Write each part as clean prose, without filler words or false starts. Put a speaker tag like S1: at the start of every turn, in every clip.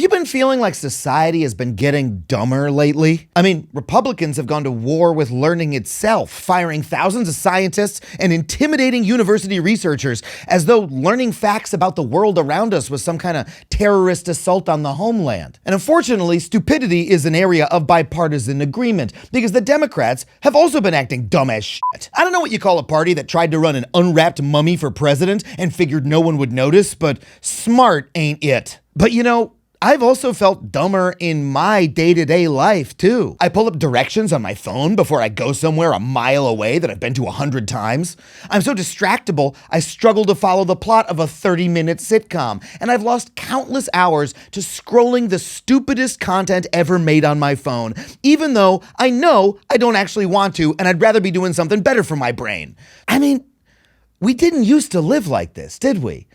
S1: you been feeling like society has been getting dumber lately? I mean, Republicans have gone to war with learning itself, firing thousands of scientists and intimidating university researchers as though learning facts about the world around us was some kind of terrorist assault on the homeland. And unfortunately, stupidity is an area of bipartisan agreement because the Democrats have also been acting dumb as shit. I don't know what you call a party that tried to run an unwrapped mummy for president and figured no one would notice, but smart ain't it. But you know, I've also felt dumber in my day-to-day life too. I pull up directions on my phone before I go somewhere a mile away that I've been to 100 times. I'm so distractible, I struggle to follow the plot of a 30-minute sitcom, and I've lost countless hours to scrolling the stupidest content ever made on my phone, even though I know I don't actually want to and I'd rather be doing something better for my brain. I mean, we didn't used to live like this, did we?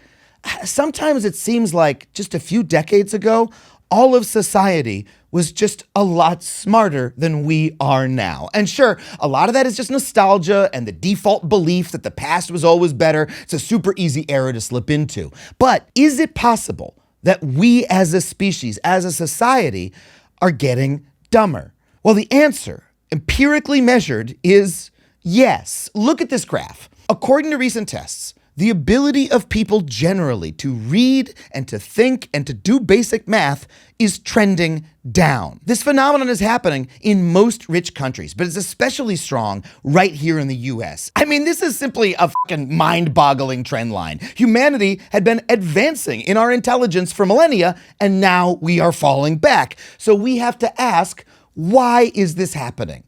S1: Sometimes it seems like just a few decades ago, all of society was just a lot smarter than we are now. And sure, a lot of that is just nostalgia and the default belief that the past was always better. It's a super easy era to slip into. But is it possible that we as a species, as a society, are getting dumber? Well, the answer, empirically measured, is yes. Look at this graph. According to recent tests, the ability of people generally to read and to think and to do basic math is trending down. This phenomenon is happening in most rich countries, but it's especially strong right here in the US. I mean, this is simply a fucking mind-boggling trend line. Humanity had been advancing in our intelligence for millennia, and now we are falling back. So we have to ask, why is this happening?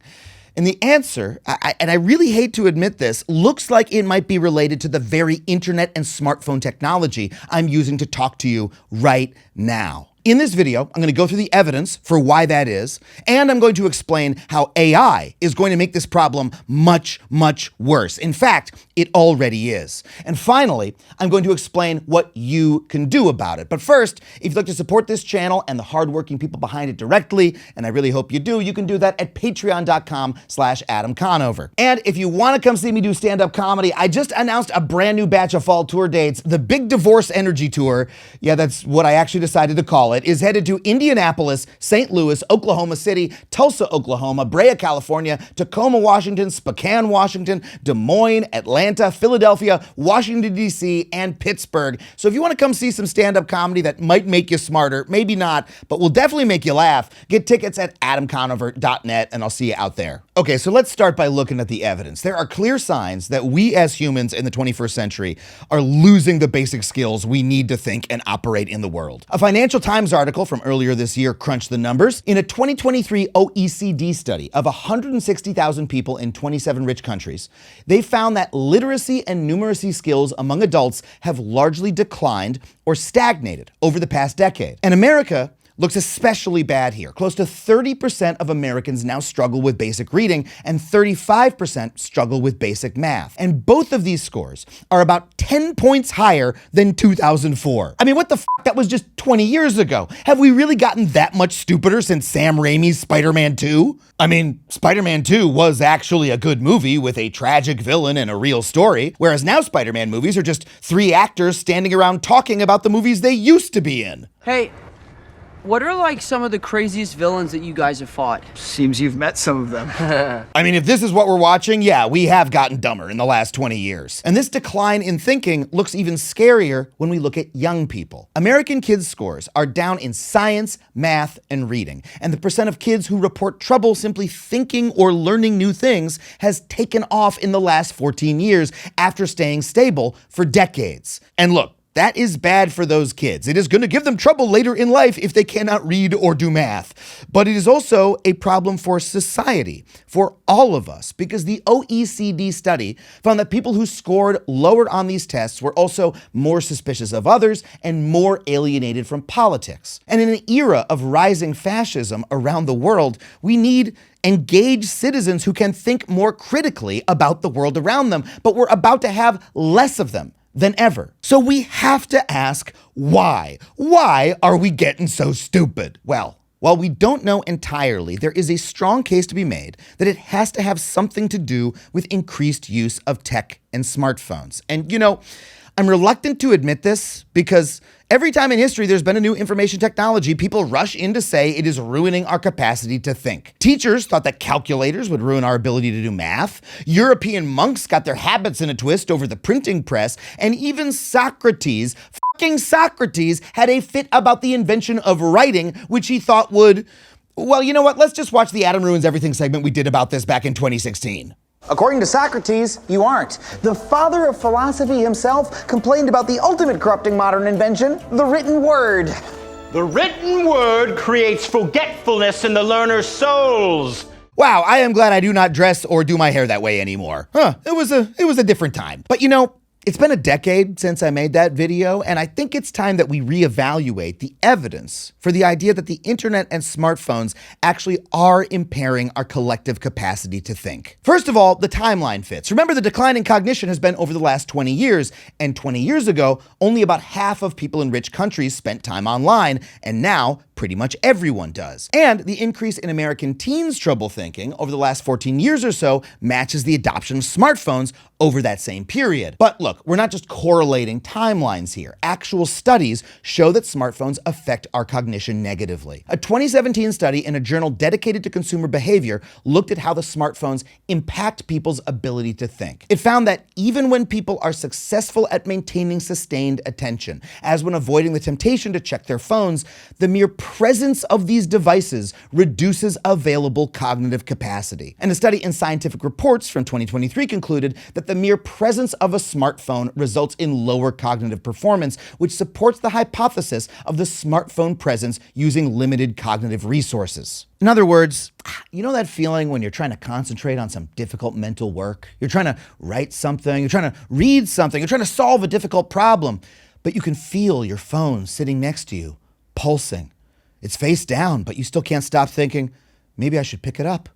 S1: And the answer, and I really hate to admit this, looks like it might be related to the very internet and smartphone technology I'm using to talk to you right now. In this video, I'm going to go through the evidence for why that is, and I'm going to explain how AI is going to make this problem much, much worse. In fact, it already is. And finally, I'm going to explain what you can do about it. But first, if you'd like to support this channel and the hardworking people behind it directly, and I really hope you do, you can do that at patreon.com/Adam Conover. And if you want to come see me do stand-up comedy, I just announced a brand new batch of fall tour dates. The Big Divorce Energy Tour, yeah, that's what I actually decided to call it, is headed to Indianapolis, St. Louis, Oklahoma City, Tulsa, Oklahoma, Brea, California, Tacoma, Washington, Spokane, Washington, Des Moines, Atlanta, Philadelphia, Washington, D.C., and Pittsburgh. So if you want to come see some stand-up comedy that might make you smarter, maybe not, but will definitely make you laugh, get tickets at adamconover.net, and I'll see you out there. Okay, so let's start by looking at the evidence. There are clear signs that we as humans in the 21st century are losing the basic skills we need to think and operate in the world. A Financial Times article from earlier this year crunched the numbers. In a 2023 OECD study of 160,000 people in 27 rich countries, they found that literacy and numeracy skills among adults have largely declined or stagnated over the past decade. And America looks especially bad here. Close to 30% of Americans now struggle with basic reading, and 35% struggle with basic math. And both of these scores are about 10 points higher than 2004. I mean, what the f***? That was just 20 years ago. Have we really gotten that much stupider since Sam Raimi's Spider-Man 2? I mean, Spider-Man 2 was actually a good movie with a tragic villain and a real story, whereas now Spider-Man movies are just 3 actors standing around talking about the movies they used to be in.
S2: Hey, what are like some of the craziest villains that you guys have fought?
S3: Seems you've met some of them.
S1: I mean, if this is what we're watching, yeah, we have gotten dumber in the last 20 years. And this decline in thinking looks even scarier when we look at young people. American kids' scores are down in science, math, and reading. And the percent of kids who report trouble simply thinking or learning new things has taken off in the last 14 years after staying stable for decades. And look, that is bad for those kids. It is going to give them trouble later in life if they cannot read or do math. But it is also a problem for society, for all of us, because the OECD study found that people who scored lower on these tests were also more suspicious of others and more alienated from politics. And in an era of rising fascism around the world, we need engaged citizens who can think more critically about the world around them, but we're about to have less of them than ever. So we have to ask why. Why are we getting so stupid? Well, while we don't know entirely, there is a strong case to be made that it has to have something to do with increased use of tech and smartphones. And you know, I'm reluctant to admit this because every time in history there's been a new information technology, people rush in to say it is ruining our capacity to think. Teachers thought that calculators would ruin our ability to do math. European monks got their habits in a twist over the printing press. And even Socrates, fucking Socrates, had a fit about the invention of writing, which he thought would... Well, you know what? Let's just watch the Adam Ruins Everything segment we did about this back in 2016.
S4: According to Socrates, you aren't. The father of philosophy himself complained about the ultimate corrupting modern invention, the written word.
S5: The written word creates forgetfulness in the learner's souls.
S1: Wow, I am glad I do not dress or do my hair that way anymore. It was a different time. But you know, it's been a decade since I made that video, and I think it's time that we reevaluate the evidence for the idea that the internet and smartphones actually are impairing our collective capacity to think. First of all, the timeline fits. Remember, the decline in cognition has been over the last 20 years, and 20 years ago, only about half of people in rich countries spent time online, and now pretty much everyone does. And the increase in American teens' trouble thinking over the last 14 years or so matches the adoption of smartphones over that same period. But look, we're not just correlating timelines here. Actual studies show that smartphones affect our cognition negatively. A 2017 study in a journal dedicated to consumer behavior looked at how the smartphones impact people's ability to think. It found that even when people are successful at maintaining sustained attention, as when avoiding the temptation to check their phones, the mere presence of these devices reduces available cognitive capacity. And a study in Scientific Reports from 2023 concluded that the mere presence of a smartphone results in lower cognitive performance, which supports the hypothesis of the smartphone presence using limited cognitive resources. In other words, you know that feeling when you're trying to concentrate on some difficult mental work? You're trying to write something, you're trying to read something, you're trying to solve a difficult problem, but you can feel your phone sitting next to you, pulsing. It's face down, but you still can't stop thinking, maybe I should pick it up.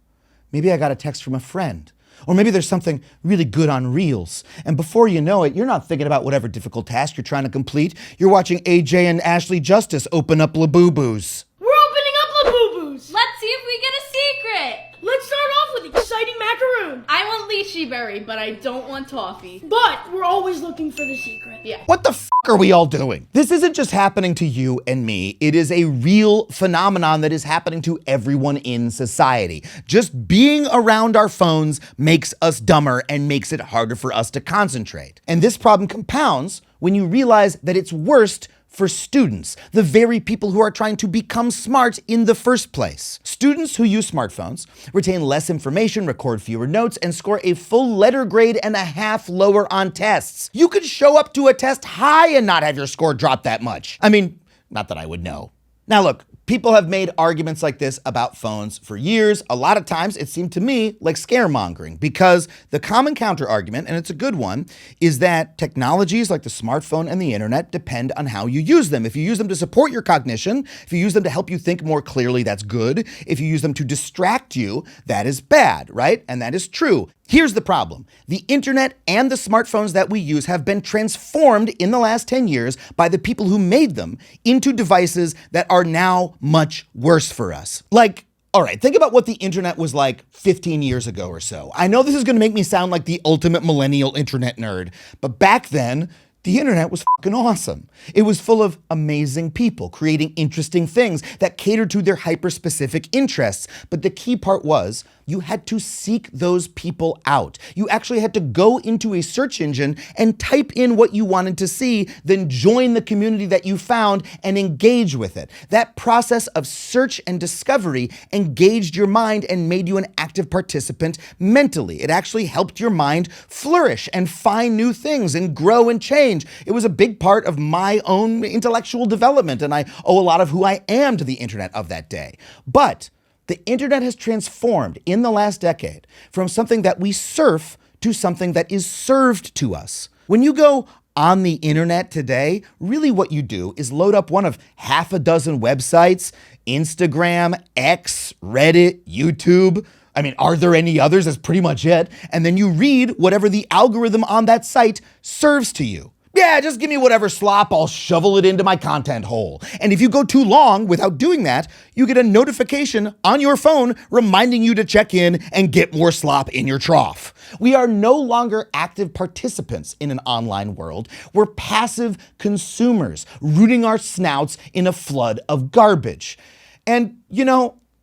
S1: Maybe I got a text from a friend. Or maybe there's something really good on Reels. And before you know it, you're not thinking about whatever difficult task you're trying to complete. You're watching AJ and Ashley Justice open up Labubu's.
S6: We're opening up Labubu's! Let's see if we get a secret! Let's start off with exciting macaroon!
S7: I want lychee berry, but I don't want toffee.
S6: But we're always looking for the secret.
S7: Yeah.
S1: What the f*** are we all doing? This isn't just happening to you and me. It is a real phenomenon that is happening to everyone in society. Just being around our phones makes us dumber and makes it harder for us to concentrate. And this problem compounds when you realize that it's worst for students, the very people who are trying to become smart in the first place. Students who use smartphones retain less information, record fewer notes, and score a full letter grade and a half lower on tests. You could show up to a test high and not have your score drop that much. I mean, not that I would know. Now look, people have made arguments like this about phones for years. A lot of times it seemed to me like scaremongering, because the common counter argument, and it's a good one, is that technologies like the smartphone and the internet depend on how you use them. If you use them to support your cognition, if you use them to help you think more clearly, that's good. If you use them to distract you, that is bad, right? And that is true. Here's the problem. The internet and the smartphones that we use have been transformed in the last 10 years by the people who made them into devices that are now much worse for us. Like, all right, think about what the internet was like 15 years ago or so. I know this is going to make me sound like the ultimate millennial internet nerd, but back then, the internet was fucking awesome. It was full of amazing people creating interesting things that catered to their hyper-specific interests. But the key part was you had to seek those people out. You actually had to go into a search engine and type in what you wanted to see, then join the community that you found and engage with it. That process of search and discovery engaged your mind and made you an active participant mentally. It actually helped your mind flourish and find new things and grow and change. It was a big part of my own intellectual development, and I owe a lot of who I am to the internet of that day. But the internet has transformed in the last decade from something that we surf to something that is served to us. When you go on the internet today, really what you do is load up one of half a dozen websites: Instagram, X, Reddit, YouTube. I mean, are there any others? That's pretty much it. And then you read whatever the algorithm on that site serves to you. Yeah, just give me whatever slop, I'll shovel it into my content hole. And if you go too long without doing that, you get a notification on your phone reminding you to check in and get more slop in your trough. We are no longer active participants in an online world. We're passive consumers, rooting our snouts in a flood of garbage. And,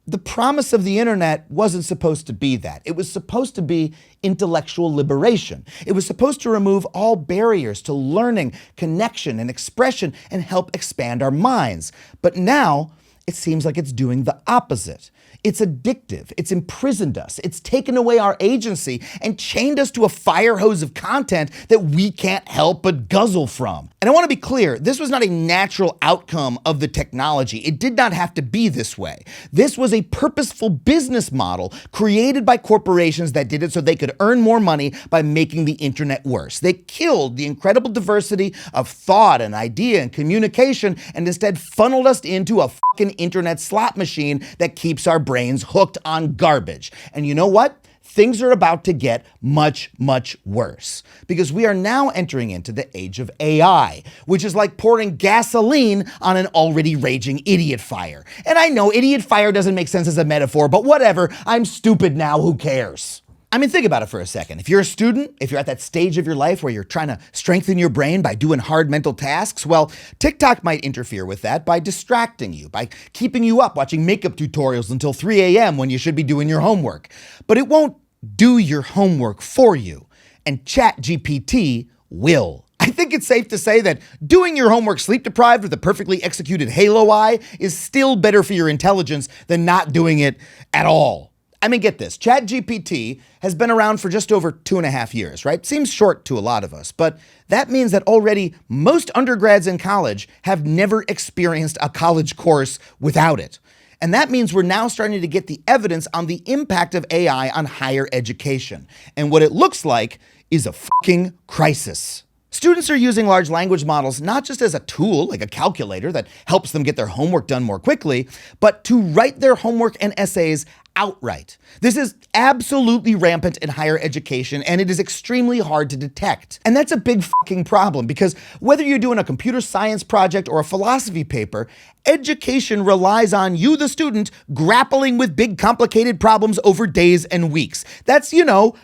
S1: the promise of the internet wasn't supposed to be that. It was supposed to be intellectual liberation. It was supposed to remove all barriers to learning, connection, and expression and help expand our minds. But now, it seems like it's doing the opposite. It's addictive. It's imprisoned us. It's taken away our agency and chained us to a fire hose of content that we can't help but guzzle from. And I want to be clear, this was not a natural outcome of the technology. It did not have to be this way. This was a purposeful business model created by corporations that did it so they could earn more money by making the internet worse. They killed the incredible diversity of thought and idea and communication and instead funneled us into a fucking internet slot machine that keeps our brains hooked on garbage. And you know what? Things are about to get much, much worse because we are now entering into the age of AI, which is like pouring gasoline on an already raging idiot fire. And I know idiot fire doesn't make sense as a metaphor, but whatever. I'm stupid now. Who cares? I mean, think about it for a second. If you're a student, if you're at that stage of your life where you're trying to strengthen your brain by doing hard mental tasks, well, TikTok might interfere with that by distracting you, by keeping you up watching makeup tutorials until 3 a.m. when you should be doing your homework. But it won't do your homework for you, and ChatGPT will. I think it's safe to say that doing your homework sleep deprived with a perfectly executed halo eye is still better for your intelligence than not doing it at all. I mean, get this, ChatGPT has been around for just over 2.5 years, right? Seems short to a lot of us, but that means that already most undergrads in college have never experienced a college course without it. And that means we're now starting to get the evidence on the impact of AI on higher education. And what it looks like is a fucking crisis. Students are using large language models not just as a tool, like a calculator that helps them get their homework done more quickly, but to write their homework and essays outright. This is absolutely rampant in higher education, and it is extremely hard to detect. And that's a big fucking problem because whether you're doing a computer science project or a philosophy paper, education relies on you, the student, grappling with big complicated problems over days and weeks. That's,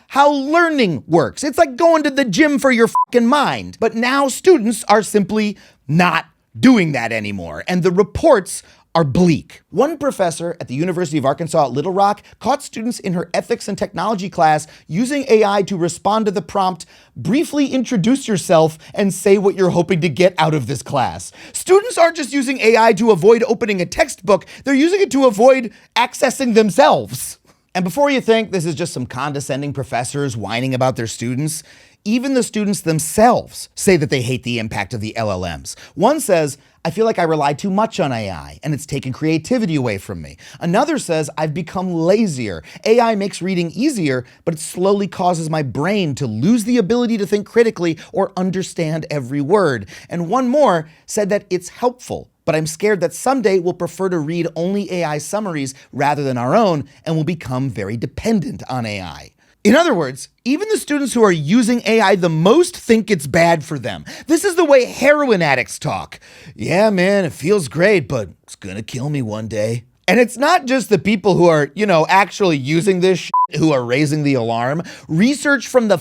S1: how learning works. It's like going to the gym for your fucking mind. But now students are simply not doing that anymore, and the reports are bleak. One professor at the University of Arkansas at Little Rock caught students in her ethics and technology class using AI to respond to the prompt, briefly introduce yourself and say what you're hoping to get out of this class. Students aren't just using AI to avoid opening a textbook, they're using it to avoid accessing themselves. And before you think this is just some condescending professors whining about their students, even the students themselves say that they hate the impact of the LLMs. One says, I feel like I rely too much on AI and it's taken creativity away from me. Another says, I've become lazier. AI makes reading easier, but it slowly causes my brain to lose the ability to think critically or understand every word. And one more said that it's helpful, but I'm scared that someday we'll prefer to read only AI summaries rather than our own and will become very dependent on AI. In other words, even the students who are using AI the most think it's bad for them. This is the way heroin addicts talk. Yeah, man, it feels great, but it's gonna kill me one day. And it's not just the people who are, actually using this shit who are raising the alarm. Research from the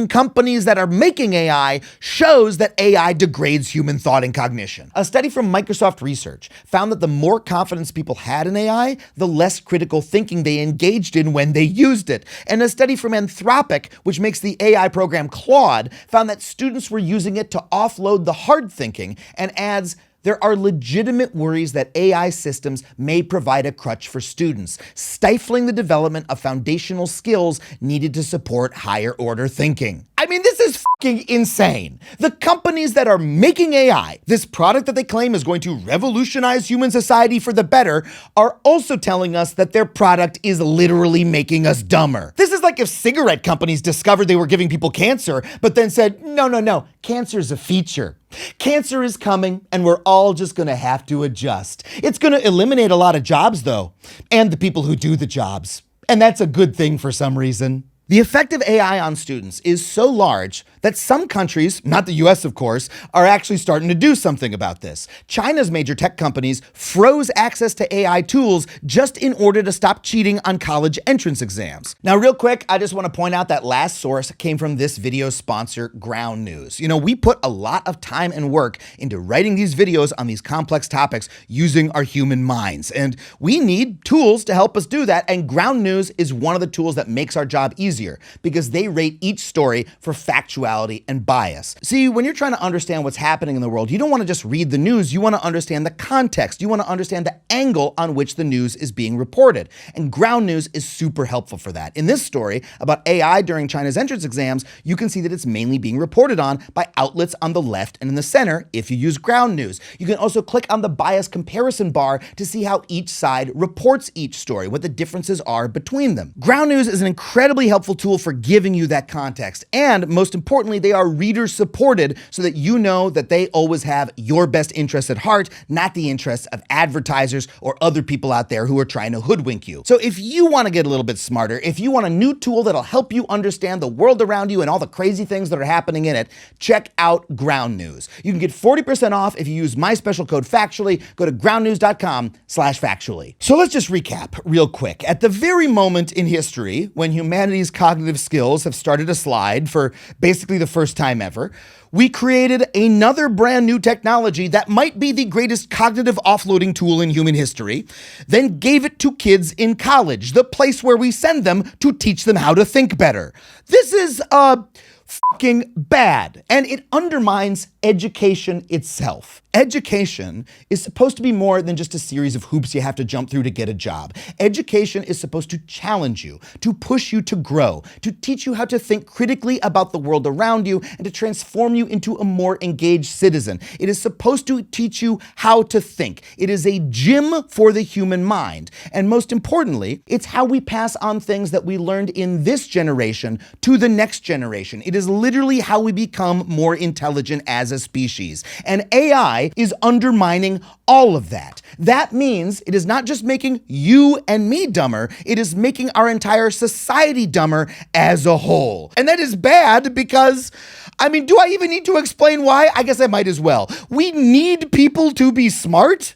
S1: companies that are making AI shows that AI degrades human thought and cognition. A study from Microsoft Research found that the more confidence people had in AI, the less critical thinking they engaged in when they used it. And a study from Anthropic, which makes the AI program Claude, found that students were using it to offload the hard thinking and adds, there are legitimate worries that AI systems may provide a crutch for students, stifling the development of foundational skills needed to support higher order thinking. I mean, this is fucking insane. The companies that are making AI, this product that they claim is going to revolutionize human society for the better, are also telling us that their product is literally making us dumber. This is like if cigarette companies discovered they were giving people cancer, but then said, no, cancer is a feature. Cancer is coming, and we're all just gonna have to adjust. It's gonna eliminate a lot of jobs, though, and the people who do the jobs. And that's a good thing for some reason. The effect of AI on students is so large that some countries, not the US of course, are actually starting to do something about this. China's major tech companies froze access to AI tools just in order to stop cheating on college entrance exams. Now, real quick, I just want to point out that last source came from this video's sponsor, Ground News. You know, we put a lot of time and work into writing these videos on these complex topics using our human minds, and we need tools to help us do that, and Ground News is one of the tools that makes our job easier because they rate each story for factuality and bias. See, when you're trying to understand what's happening in the world, you don't want to just read the news, you want to understand the context, you want to understand the angle on which the news is being reported. And Ground News is super helpful for that. In this story about AI during China's entrance exams, you can see that it's mainly being reported on by outlets on the left and in the center if you use Ground News. You can also click on the bias comparison bar to see how each side reports each story, what the differences are between them. Ground News is an incredibly helpful tool for giving you that context. And most importantly, they are reader supported so that you know that they always have your best interests at heart, not the interests of advertisers or other people out there who are trying to hoodwink you. So if you want to get a little bit smarter, if you want a new tool that'll help you understand the world around you and all the crazy things that are happening in it, check out Ground News. You can get 40% off if you use my special code Factually. Go to groundnews.com/factually. So let's just recap real quick. At the very moment in history when humanity's cognitive skills have started to slide for basically the first time ever, we created another brand new technology that might be the greatest cognitive offloading tool in human history, then gave it to kids in college, the place where we send them to teach them how to think better. This is fucking bad, and it undermines education itself. Education is supposed to be more than just a series of hoops you have to jump through to get a job. Education is supposed to challenge you, to push you to grow, to teach you how to think critically about the world around you, and to transform you into a more engaged citizen. It is supposed to teach you how to think. It is a gym for the human mind. And most importantly, it's how we pass on things that we learned in this generation to the next generation. It is literally how we become more intelligent as a species. And AI is undermining all of that. That means it is not just making you and me dumber, it is making our entire society dumber as a whole. And that is bad because, I mean, do I even need to explain why? I guess I might as well. We need people to be smart.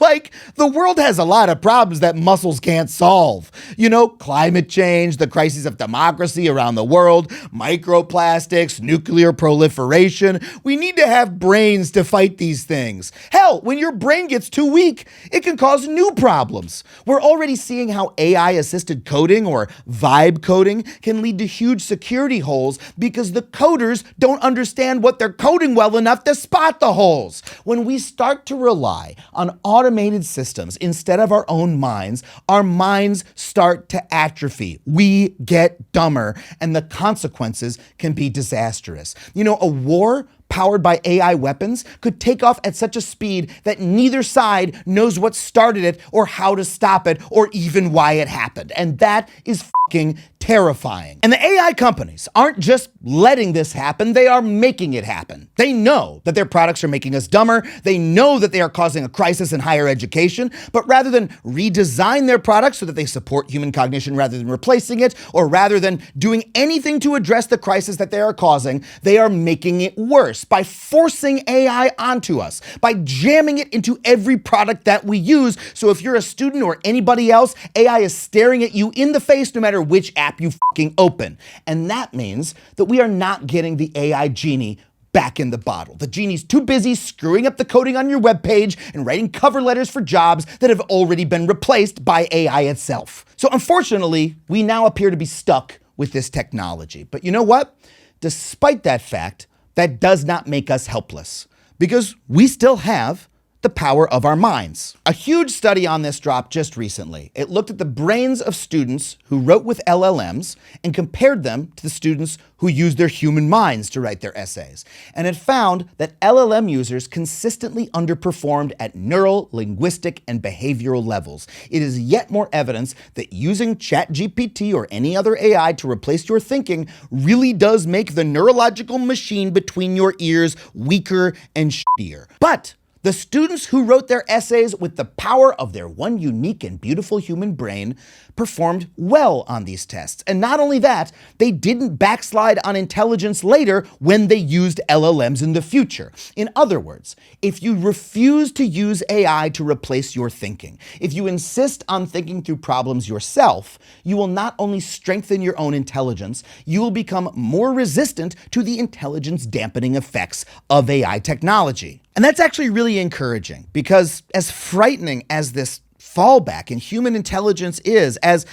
S1: Like, the world has a lot of problems that muscles can't solve. You know, climate change, the crisis of democracy around the world, microplastics, nuclear proliferation. We need to have brains to fight these things. Hell, when your brain gets too weak, it can cause new problems. We're already seeing how AI-assisted coding or vibe coding can lead to huge security holes because the coders don't understand what they're coding well enough to spot the holes. When we start to rely on automated systems instead of our own minds, our minds start to atrophy. We get dumber, and the consequences can be disastrous. You know, a war powered by AI weapons could take off at such a speed that neither side knows what started it or how to stop it or even why it happened. And that is fucking terrifying. And the AI companies aren't just letting this happen, they are making it happen. They know that their products are making us dumber, they know that they are causing a crisis in higher education, but rather than redesign their products so that they support human cognition rather than replacing it, or rather than doing anything to address the crisis that they are causing, they are making it worse by forcing AI onto us, by jamming it into every product that we use. So if you're a student or anybody else, AI is staring at you in the face no matter which app you fucking open. And that means that we are not getting the AI genie back in the bottle. The genie's too busy screwing up the coding on your webpage and writing cover letters for jobs that have already been replaced by AI itself. So unfortunately, we now appear to be stuck with this technology. But you know what? Despite that fact, that does not make us helpless, because we still have the power of our minds. A huge study on this dropped just recently. It looked at the brains of students who wrote with LLMs and compared them to the students who used their human minds to write their essays. And it found that LLM users consistently underperformed at neural, linguistic, and behavioral levels. It is yet more evidence that using ChatGPT or any other AI to replace your thinking really does make the neurological machine between your ears weaker and shittier. But The students who wrote their essays with the power of their one unique and beautiful human brain performed well on these tests. And not only that, they didn't backslide on intelligence later when they used LLMs in the future. In other words, if you refuse to use AI to replace your thinking, if you insist on thinking through problems yourself, you will not only strengthen your own intelligence, you will become more resistant to the intelligence dampening effects of AI technology. And that's actually really encouraging, because as frightening as this fallback in human intelligence is, as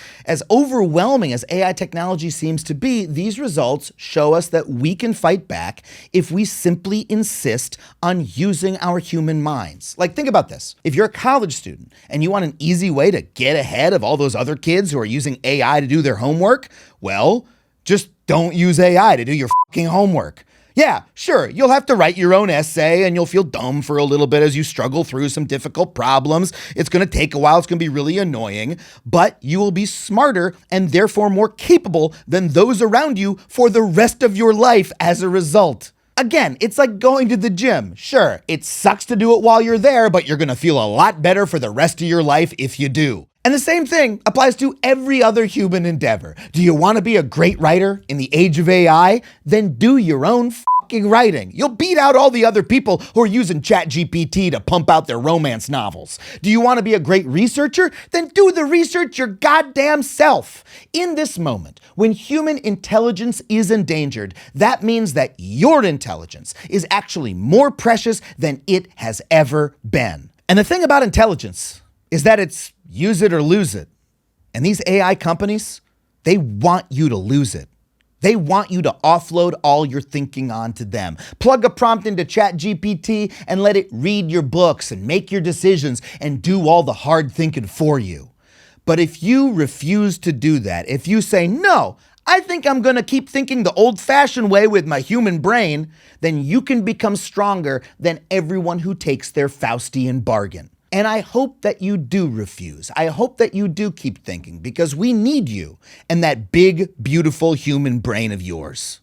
S1: overwhelming as AI technology seems to be, these results show us that we can fight back if we simply insist on using our human minds. Like, think about this. If you're a college student and you want an easy way to get ahead of all those other kids who are using AI to do their homework, well, just don't use AI to do your fucking homework. Yeah, sure, you'll have to write your own essay and you'll feel dumb for a little bit as you struggle through some difficult problems. It's going to take a while, it's going to be really annoying, but you will be smarter and therefore more capable than those around you for the rest of your life as a result. Again, it's like going to the gym. Sure, it sucks to do it while you're there, but you're going to feel a lot better for the rest of your life if you do. And the same thing applies to every other human endeavor. Do you want to be a great writer in the age of AI? Then do your own fucking writing. You'll beat out all the other people who are using ChatGPT to pump out their romance novels. Do you want to be a great researcher? Then do the research your goddamn self. In this moment, when human intelligence is endangered, that means that your intelligence is actually more precious than it has ever been. And the thing about intelligence is that it's use it or lose it. And these AI companies, they want you to lose it. They want you to offload all your thinking onto them. Plug a prompt into ChatGPT and let it read your books and make your decisions and do all the hard thinking for you. But if you refuse to do that, if you say, no, I think I'm going to keep thinking the old-fashioned way with my human brain, then you can become stronger than everyone who takes their Faustian bargain. And I hope that you do refuse. I hope that you do keep thinking, because we need you and that big, beautiful human brain of yours.